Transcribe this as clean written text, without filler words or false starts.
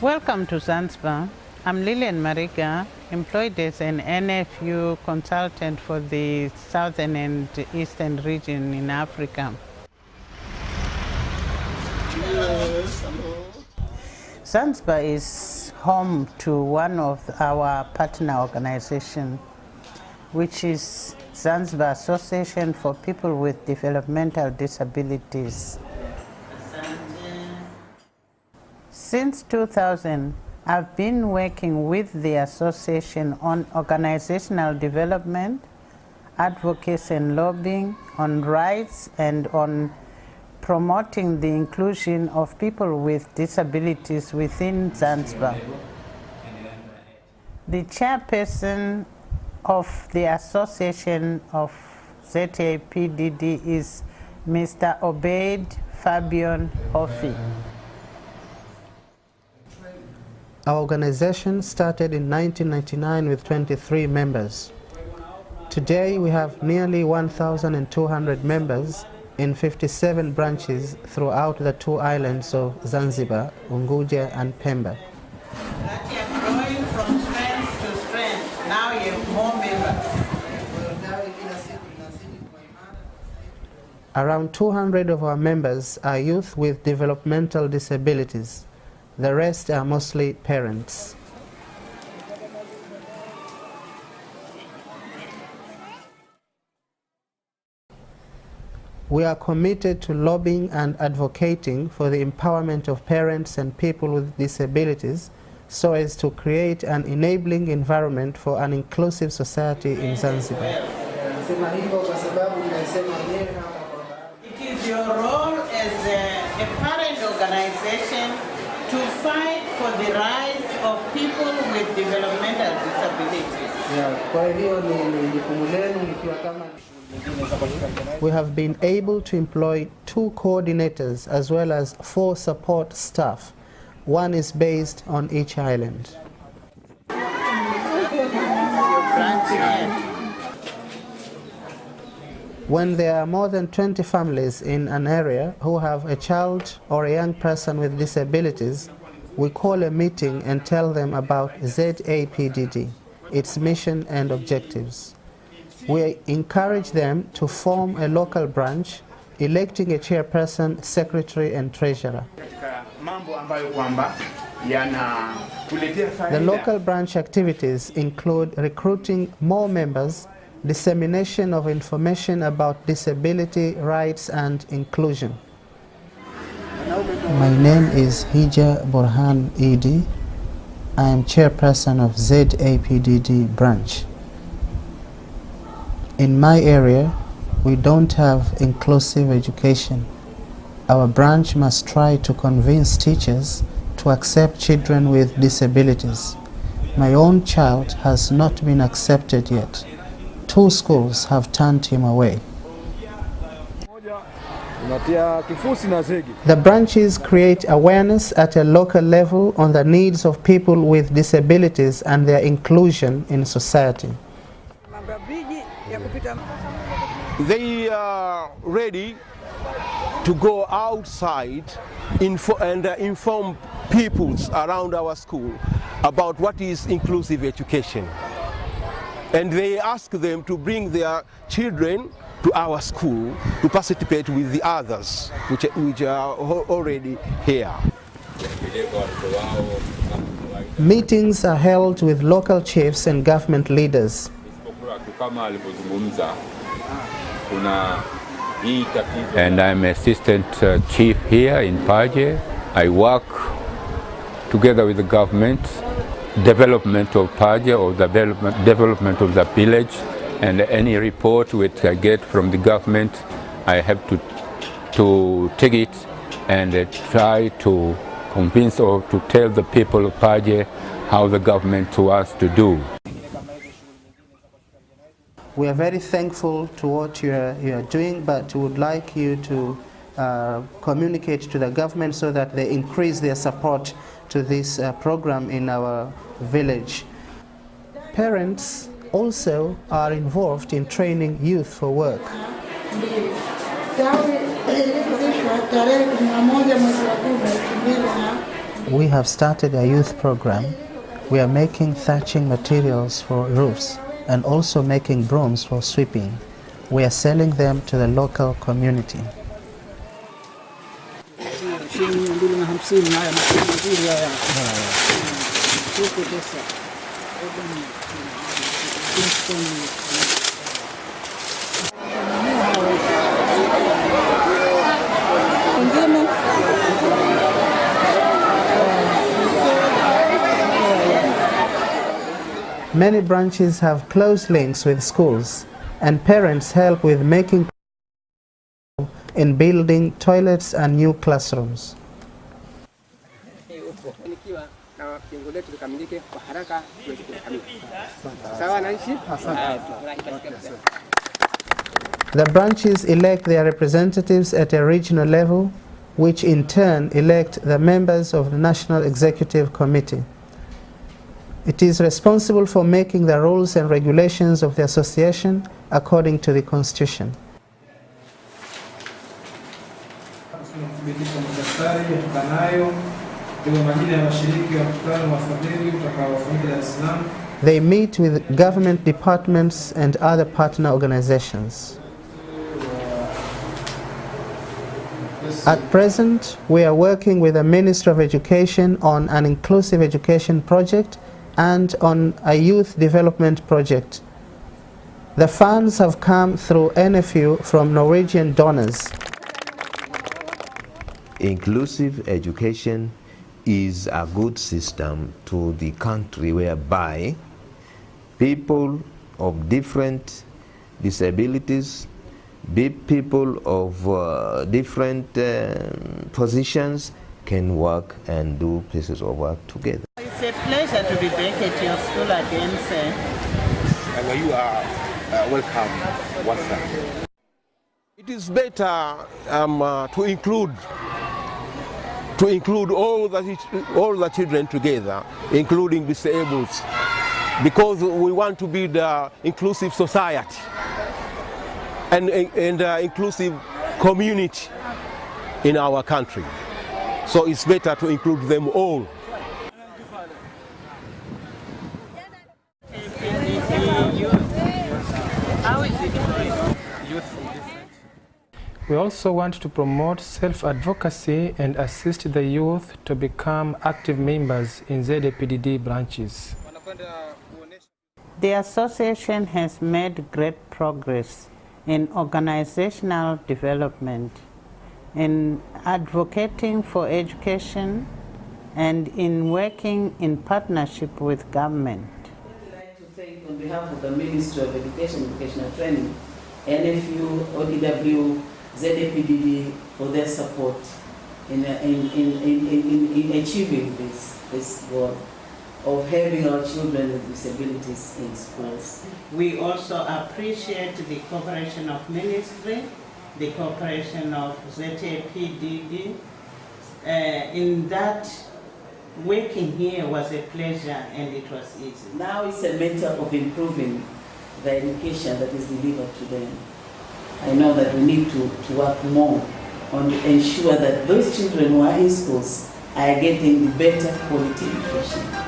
Welcome to Zanzibar. I'm Lillian Mariga, employed as an NFU consultant for the Southern and Eastern region in Africa. Yes. Zanzibar is home to one of our partner organizations, which is Zanzibar Association for People with Developmental Disabilities. Since 2000, I've been working with the association on organizational development, advocacy and lobbying, on rights, and on promoting the inclusion of people with disabilities within Zanzibar. The chairperson of the Association of ZAPDD is Mr. Obeid Fabian Hofi. Our organization started in 1999 with 23 members. Today we have nearly 1,200 members in 57 branches throughout the two islands of Zanzibar, Unguja and Pemba. That you're growing from strength to strength. Now you have more members. Around 200 of our members are youth with developmental disabilities. The rest are mostly parents. We are committed to lobbying and advocating for the empowerment of parents and people with disabilities so as to create an enabling environment for an inclusive society in Zanzibar. It is your role as a parent organization to fight for the rights of people with developmental disabilities. We have been able to employ 2 coordinators as well as 4 support staff. One is based on each island. When there are more than 20 families in an area who have a child or a young person with disabilities, we call a meeting and tell them about ZAPDD, its mission and objectives. We encourage them to form a local branch, electing a chairperson, secretary and treasurer. The local branch activities include recruiting more members, dissemination of information about disability rights and inclusion. My name is Hija Borhan Idi. I am chairperson of ZAPDD branch. In my area, we don't have inclusive education. Our branch must try to convince teachers to accept children with disabilities. My own child has not been accepted yet. 2 schools have turned him away. The branches create awareness at a local level on the needs of people with disabilities and their inclusion in society. They are ready to go outside and inform people around our school about what is inclusive education. And they ask them to bring their children to our school to participate with the others which are already here. Meetings are held with local chiefs and government leaders. And I'm assistant chief here in Paje. I work together with the government, development of Paje or development of the village, and any report which I get from the government, I have to take it and try to convince or to tell the people of Paje how the government wants to do. We are very thankful to what you are doing, but we would like you to communicate to the government so that they increase their support to this program in our village. Parents also are involved in training youth for work. we have started a youth program. We are making thatching materials for roofs and also making brooms for sweeping. We are selling them to the local community. Many branches have close links with schools, and parents help with making in building toilets and new classrooms. The branches elect their representatives at a regional level, which in turn elect the members of the National Executive Committee. It is responsible for making the rules and regulations of the association according to the Constitution. They meet with government departments and other partner organizations. At present, we are working with the Ministry of Education on an inclusive education project and on a youth development project. The funds have come through NFU from Norwegian donors. Inclusive education is a good system to the country whereby people of different disabilities, people of different positions can work and do pieces of work together. It's a pleasure to be back at your school again, sir. And you are welcome once again. It is better to include all the children together, including disabled, because we want to build an inclusive society and inclusive community in our country. So it's better to include them all. How is it going? We also want to promote self-advocacy and assist the youth to become active members in ZAPDD branches. The association has made great progress in organizational development, in advocating for education, and in working in partnership with government. I'd like to thank, on behalf of the Ministry of Education and Vocational Training, NFU, ODW, ZAPDD for their support in achieving this goal of having our children with disabilities in schools. We also appreciate the cooperation of ministry, the cooperation of ZAPDD. In that, working here was a pleasure and it was easy. Now it's a matter of improving the education that is delivered to them. I know that we need to work more on ensure that those children who are in schools are getting better quality education.